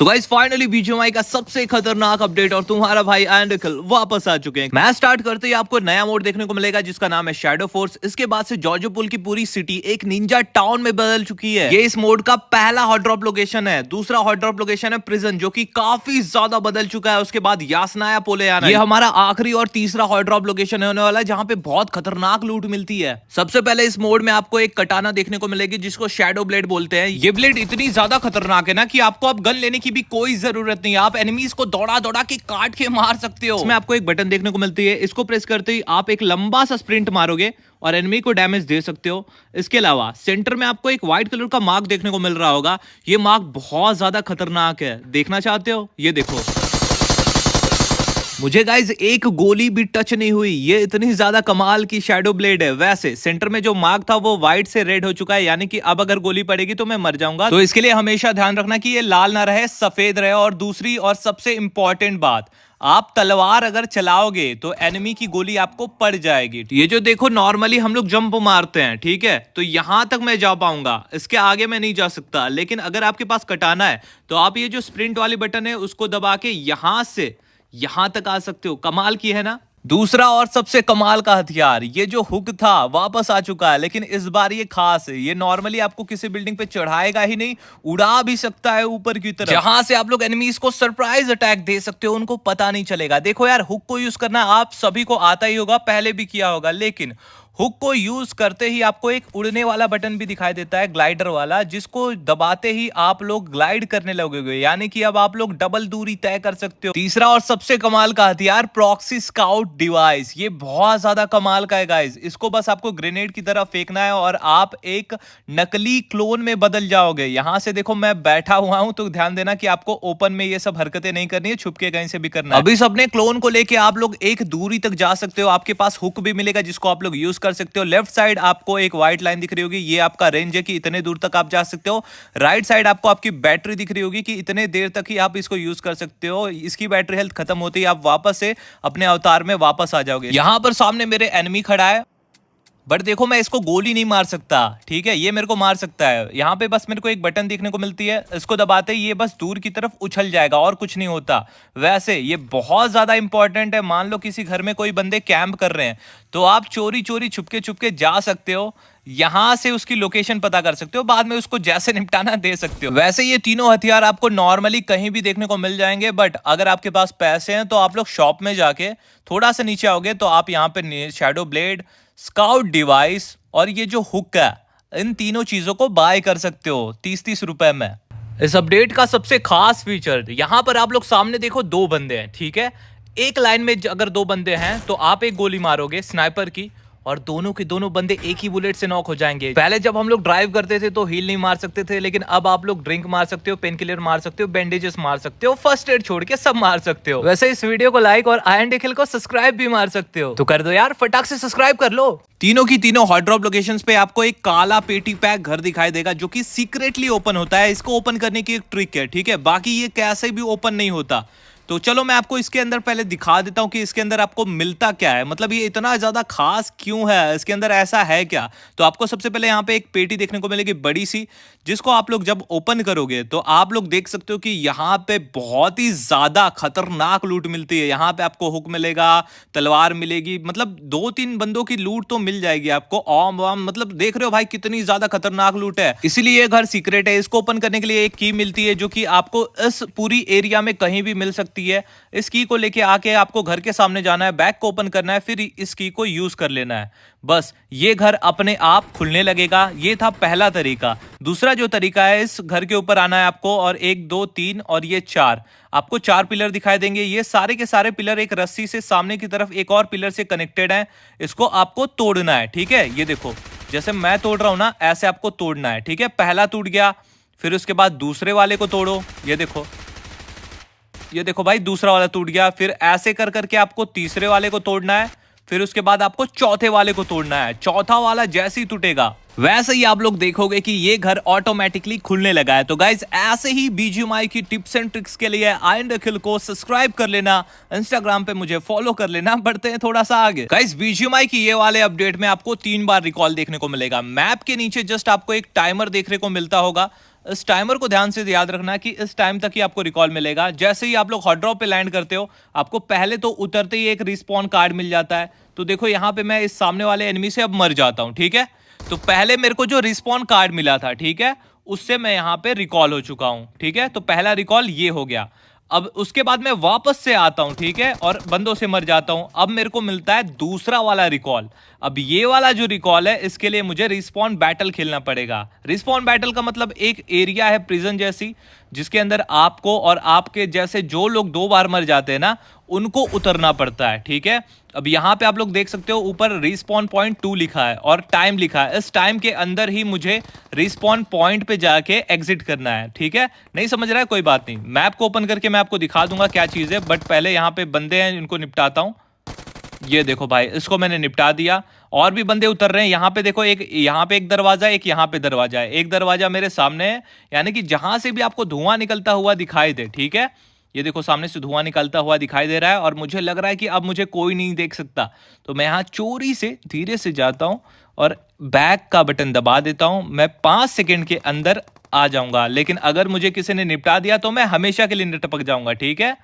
So guys finally BGMI का सबसे खतरनाक अपडेट और तुम्हारा भाई एंड अखिल वापस आ चुके हैं। मैच स्टार्ट करते ही आपको नया मोड देखने को मिलेगा जिसका नाम है शैडो फोर्स। इसके बाद से जॉर्जोपोल की पूरी सिटी एक निंजा टाउन में बदल चुकी है। ये इस मोड का पहला हॉट ड्रॉप लोकेशन है। दूसरा हॉट ड्रॉप लोकेशन है प्रिजन जो कि काफी ज्यादा बदल चुका है। उसके बाद यासनाया पोलेयाना, ये हमारा आखिरी और तीसरा हॉट ड्रॉप लोकेशन होने वाला है जहां पे बहुत खतरनाक लूट मिलती है। सबसे पहले इस मोड में आपको एक कटाना देखने को मिलेगी जिसको शैडो ब्लेड बोलते हैं। ये ब्लेड इतनी ज्यादा खतरनाक है ना कि आपको अब गन लेने की भी कोई जरूरत नहीं है। आप एनिमीज को दौड़ा दौड़ा के काट के मार सकते हो। इसमें आपको एक बटन देखने को मिलती है, इसको प्रेस करते ही आप एक लंबा सा स्प्रिंट मारोगे और एनिमी को डैमेज दे सकते हो। इसके अलावा सेंटर में आपको एक व्हाइट कलर का मार्क देखने को मिल रहा होगा। ये मार्क बहुत ज्यादा खतरनाक है। देखना चाहते हो? ये देखो, मुझे गाइज एक गोली भी टच नहीं हुई। ये इतनी ज्यादा कमाल की शैडो ब्लेड है। वैसे सेंटर में जो मार्क था वो व्हाइट से रेड हो चुका है, यानी कि अब अगर गोली पड़ेगी तो मैं मर जाऊंगा। तो इसके लिए हमेशा ध्यान रखना कि ये लाल ना रहे, सफेद रहे। और दूसरी और सबसे इंपॉर्टेंट बात, आप तलवार अगर चलाओगे तो एनिमी की गोली आपको पड़ जाएगी। ये जो देखो, नॉर्मली हम लोग जंप मारते हैं, ठीक है, तो यहां तक मैं जा पाऊंगा, इसके आगे मैं नहीं जा सकता। लेकिन अगर आपके पास कटाना है तो आप ये जो स्प्रिंट वाली बटन है उसको दबा के यहां से यहां तक आ सकते हो। कमाल की है ना। दूसरा और सबसे कमाल का हथियार, ये जो हुक था वापस आ चुका है, लेकिन इस बार ये खास है। ये नॉर्मली आपको किसी बिल्डिंग पे चढ़ाएगा ही नहीं, उड़ा भी सकता है ऊपर की तरफ, जहां से आप लोग एनिमीज को सरप्राइज अटैक दे सकते हो, उनको पता नहीं चलेगा। देखो यार, हुक को यूज करना आप सभी को आता ही होगा, पहले भी किया होगा, लेकिन हुक को यूज करते ही आपको एक उड़ने वाला बटन भी दिखाई देता है, ग्लाइडर वाला, जिसको दबाते ही आप लोग ग्लाइड करने लगोगे, यानी कि अब आप लोग डबल दूरी तय कर सकते हो। तीसरा और सबसे कमाल का हथियार, प्रॉक्सी स्काउट डिवाइस। ये बहुत ज्यादा कमाल का है गाइस। इसको बस आपको ग्रेनेड की तरह फेंकना है और आप एक नकली क्लोन में बदल जाओगे। यहां से देखो, मैं बैठा हुआ हूं, तो ध्यान देना कि आपको ओपन में ये सब हरकतें नहीं करनी है, छुप के कहीं से भी करना है। अभी अपने क्लोन को लेके आप लोग एक दूरी तक जा सकते हो। आपके पास हुक भी मिलेगा जिसको आप लोग यूज कर सकते हो। लेफ्ट साइड आपको एक व्हाइट लाइन दिख रही होगी, ये आपका रेंज है कि इतने दूर तक आप जा सकते हो। राइट साइड आपको आपकी बैटरी दिख रही होगी कि इतने देर तक ही आप इसको यूज कर सकते हो। इसकी बैटरी हेल्थ खत्म होती है, आप वापस से अपने अवतार में वापस आ जाओगे। यहां पर सामने मेरे एनिमी खड़ा है, बट देखो मैं इसको गोली नहीं मार सकता, ठीक है, ये मेरे को मार सकता है। यहाँ पे बस मेरे को एक बटन देखने को मिलती है, इसको दबाते ही ये बस दूर की तरफ उछल जाएगा और कुछ नहीं होता। वैसे ये बहुत ज्यादा इंपॉर्टेंट है। मान लो किसी घर में कोई बंदे कैंप कर रहे हैं तो आप चोरी चोरी छुपके जा सकते हो, यहां से उसकी लोकेशन पता कर सकते हो, बाद में उसको जैसे निपटाना दे सकते हो। वैसे ये तीनों हथियार आपको नॉर्मली कहीं भी देखने को मिल जाएंगे, बट अगर आपके पास पैसे हैं तो आप लोग शॉप में जाके थोड़ा सा नीचे आओगे तो आप यहाँ पे शैडो ब्लेड, स्काउट डिवाइस और ये जो हुक है, इन तीनों चीजों को बाय कर सकते हो 30-30 रुपए में। इस अपडेट का सबसे खास फीचर, यहां पर आप लोग सामने देखो, दो बंदे हैं, ठीक है, एक लाइन में अगर दो बंदे हैं तो आप एक गोली मारोगे स्नाइपर की और दोनों के दोनों बंदे एक ही बुलेट से नॉक हो जाएंगे। पहले जब हम लोग ड्राइव करते थे तो हील नहीं मार सकते थे, लेकिन अब आप लोग ड्रिंक मार सकते हो, पेन किलर मार सकते हो, बैंडेजेस मार सकते हो, फर्स्ट एड छोड़ के सब मार सकते हो। वैसे इस वीडियो को लाइक और आयरन अखिल को सब्सक्राइब भी मार सकते हो, तो कर दो यार, फटाक से सब्सक्राइब कर लो। तीनों की तीनों हॉट ड्रॉप लोकेशंस पे आपको एक काला पेटी पैक घर दिखाई देगा जो कि सीक्रेटली ओपन होता है। इसको ओपन करने की एक ट्रिक है, ठीक है, बाकी ये कैसे भी ओपन नहीं होता। तो चलो मैं आपको इसके अंदर पहले दिखा देता हूं कि इसके अंदर आपको मिलता क्या है, मतलब ये इतना ज्यादा खास क्यों है, इसके अंदर ऐसा है क्या। तो आपको सबसे पहले यहाँ पे एक पेटी देखने को मिलेगी बड़ी सी, जिसको आप लोग जब ओपन करोगे तो आप लोग देख सकते हो कि यहाँ पे बहुत ही ज्यादा खतरनाक लूट मिलती है। यहाँ पे आपको हुक मिलेगा, तलवार मिलेगी, मतलब 2-3 बंदों की लूट तो मिल जाएगी आपको। ऑम वॉम, मतलब देख रहे हो भाई कितनी ज्यादा खतरनाक लूट है। इसीलिए ये घर सीक्रेट है। इसको ओपन करने के लिए एक की मिलती है जो कि आपको इस पूरी एरिया में कहीं भी मिल सकती है। इस की को लेके आके आपको घर के सामने जाना है, बैग को ओपन करना है, फिर इस की को यूज कर लेना है, बस ये घर अपने आप खुलने लगेगा। ये था पहला तरीका। दूसरा जो तरीका है, इस घर के ऊपर आना है आपको और 1 2 3 और ये 4, आपको 4 पिलर दिखाई देंगे। ये सारे के सारे पिलर एक रस्सी से सामने की तरफ एक और पिलर से कनेक्टेड है। इसको आपको तोड़ना है, ठीक है, ये देखो जैसे मैं तोड़ रहा हूं ना, ऐसे आपको तोड़ना है, ठीक है। पहला टूट गया, फिर उसके बाद दूसरे वाले को तोड़ो, ये देखो भाई दूसरा वाला टूट गया। फिर ऐसे कर करके आपको तीसरे वाले को तोड़ना है, फिर उसके बाद आपको चौथे वाले को तोड़ना है। चौथा वाला जैसे ही टूटेगा वैसे ही आप लोग देखोगे कि ये घर ऑटोमेटिकली खुलने लगा है। तो गाइज ऐसे ही बीजीएमआई की टिप्स एंड ट्रिक्स के लिए आयरन अखिल को सब्सक्राइब कर लेना, इंस्टाग्राम पे मुझे फॉलो कर लेना। बढ़ते हैं थोड़ा सा आगे। गाइज बीजीएमआई की ये वाले अपडेट में आपको 3 बार रिकॉल देखने को मिलेगा। मैप के नीचे जस्ट आपको एक टाइमर देखने को मिलता होगा, इस टाइमर को ध्यान से याद रखना कि इस टाइम तक ही आपको रिकॉल मिलेगा। जैसे ही आप लोग हॉट ड्रॉप पे लैंड करते हो, आपको पहले तो उतरते ही एक रिस्पॉन कार्ड मिल जाता है। तो देखो यहाँ पे मैं इस सामने वाले एनिमी से अब मर जाता हूँ, ठीक है। तो पहले मेरे को जो रिस्पॉन कार्ड मिला था, ठीक है, उससे मैं यहाँ पे रिकॉल हो चुका हूँ, ठीक है। तो पहला रिकॉल ये हो गया। अब उसके बाद मैं वापस से आता हूं, ठीक है, और बंदों से मर जाता हूं। अब मेरे को मिलता है दूसरा वाला रिकॉल। अब ये वाला जो रिकॉल है, इसके लिए मुझे रिस्पॉन बैटल खेलना पड़ेगा। रिस्पॉन बैटल का मतलब एक एरिया है प्रिजन जैसी, जिसके अंदर आपको और आपके जैसे जो लोग 2 बार मर जाते हैं ना, उनको उतरना पड़ता है, ठीक है। अब यहाँ पे आप लोग देख सकते हो ऊपर रिस्पॉन पॉइंट 2 लिखा है और टाइम लिखा है। इस टाइम के अंदर ही मुझे रिस्पॉन पॉइंट पे जाके एग्जिट करना है, ठीक है। नहीं समझ रहा है, कोई बात नहीं, मैप को ओपन करके मैं आपको दिखा दूंगा क्या चीज है। बट पहले यहाँ पे बंदे हैं, इनको निपटाता हूँ। ये देखो भाई, इसको मैंने निपटा दिया। और भी बंदे उतर रहे हैं। यहाँ पे देखो, एक यहाँ पे एक दरवाजा है, एक यहाँ पे दरवाजा है। एक दरवाजा मेरे सामने है, यानी कि जहां से भी आपको धुआं निकलता हुआ दिखाई दे, ठीक है। ये देखो सामने से धुआं निकलता हुआ दिखाई दे रहा है और मुझे लग रहा है कि अब मुझे कोई नहीं देख सकता। तो मैं यहाँ चोरी से धीरे से जाता हूँ और बैक का बटन दबा देता हूँ। मैं 5 सेकंड के अंदर आ जाऊंगा, लेकिन अगर मुझे किसी ने निपटा दिया तो मैं हमेशा के लिए टपक जाऊंगा, ठीक है।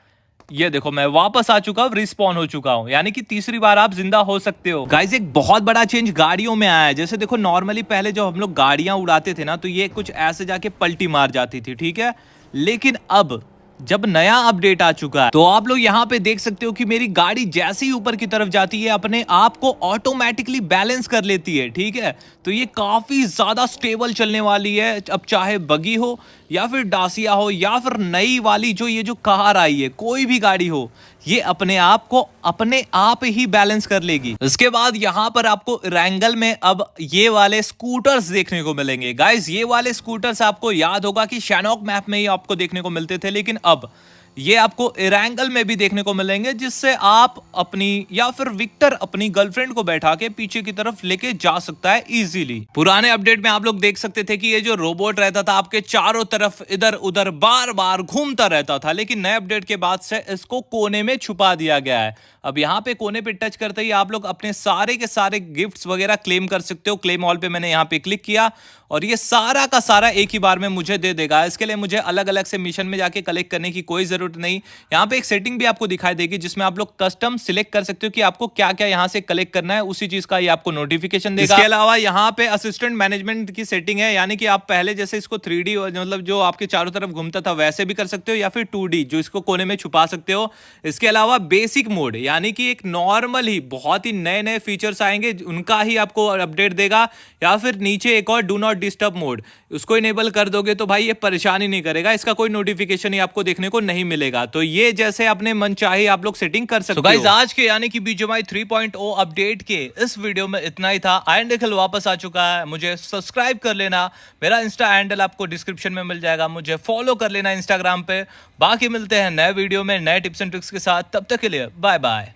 ये देखो मैं वापस आ चुका हूँ, रिस्पॉन हो चुका हूँ, यानी कि तीसरी बार आप जिंदा हो सकते हो। गाइस एक बहुत बड़ा चेंज गाड़ियों में आया है। जैसे देखो नॉर्मली पहले जब हम लोग गाड़ियां उड़ाते थे ना, तो ये कुछ ऐसे जाके पलटी मार जाती थी, ठीक है। लेकिन अब जब नया अपडेट आ चुका है, तो आप लोग यहाँ पे देख सकते हो कि मेरी गाड़ी जैसे ही ऊपर की तरफ जाती है, अपने आप को ऑटोमेटिकली बैलेंस कर लेती है, ठीक है। तो ये काफी ज्यादा स्टेबल चलने वाली है। अब चाहे बगी हो या फिर डासिया हो या फिर नई वाली जो ये जो कार आई है, कोई भी गाड़ी हो, ये अपने आप को अपने आप ही बैलेंस कर लेगी। इसके बाद यहाँ पर आपको रैंगल में अब ये वाले स्कूटर्स देखने को मिलेंगे। गाइस ये वाले स्कूटर्स आपको याद होगा कि शैनॉक मैप में ही आपको देखने को मिलते थे, लेकिन अब ये आपको इरैंगल में भी देखने को मिलेंगे, जिससे आप अपनी या फिर विक्टर अपनी गर्लफ्रेंड को बैठा के पीछे की तरफ लेके जा सकता है इजीली। पुराने अपडेट में आप लोग देख सकते थे कि ये जो रोबोट रहता था आपके चारों तरफ इधर उधर बार बार घूमता रहता था, लेकिन नए अपडेट के बाद से इसको कोने में छुपा दिया गया है। अब यहाँ पे कोने पे टच करते ही आप लोग अपने सारे के सारे गिफ्ट्स वगैरह क्लेम कर सकते हो। क्लेम ऑल पे मैंने यहाँ पे क्लिक किया और ये सारा का सारा एक ही बार में मुझे दे देगा। इसके लिए मुझे अलग अलग से मिशन में जाके कलेक्ट करने की कोई जरूरत नहीं। यहाँ पे एक सेटिंग भी आपको दिखाई देगी, जिसमें आप लोग कस्टम सिलेक्ट कर सकते हो कि आपको क्या क्या यहाँ से कलेक्ट करना है, उसी चीज का ये आपको नोटिफिकेशन देगा। इसके अलावा यहाँ पे असिस्टेंट मैनेजमेंट की सेटिंग है, यानी कि आप पहले जैसे इसको 3D मतलब जो आपके चारों तरफ घूमता था वैसे भी कर सकते हो, या फिर 2D जो इसको कोने में छुपा सकते हो। इसके अलावा बेसिक मोड, यानी कि एक नॉर्मल ही बहुत ही नए नए फीचर्स आएंगे, उनका ही आपको अपडेट देगा। या फिर नीचे एक और डू नॉट डिस्टर्ब मोड, उसको इनेबल कर दोगे तो भाई ये परेशान ही नहीं करेगा, इसका कोई नोटिफिकेशन ही आपको देखने को नहीं मिलेगा। तो ये जैसे अपने मन चाहे आप लोग सेटिंग कर सकते हो। गाइस आज के यानी कि BGMI 3.0 अपडेट के इस वीडियो में इतना ही था। आयन निखिल वापस आ चुका है, मुझे सब्सक्राइब कर लेना, मेरा इंस्टा हैंडल आपको डिस्क्रिप्शन में मिल जाएगा, मुझे फॉलो कर लेना इंस्टाग्राम पे। बाकी मिलते हैं नए वीडियो में नए टिप्स एंड ट्रिक्स के साथ, तब तक के लिए बाय बाय।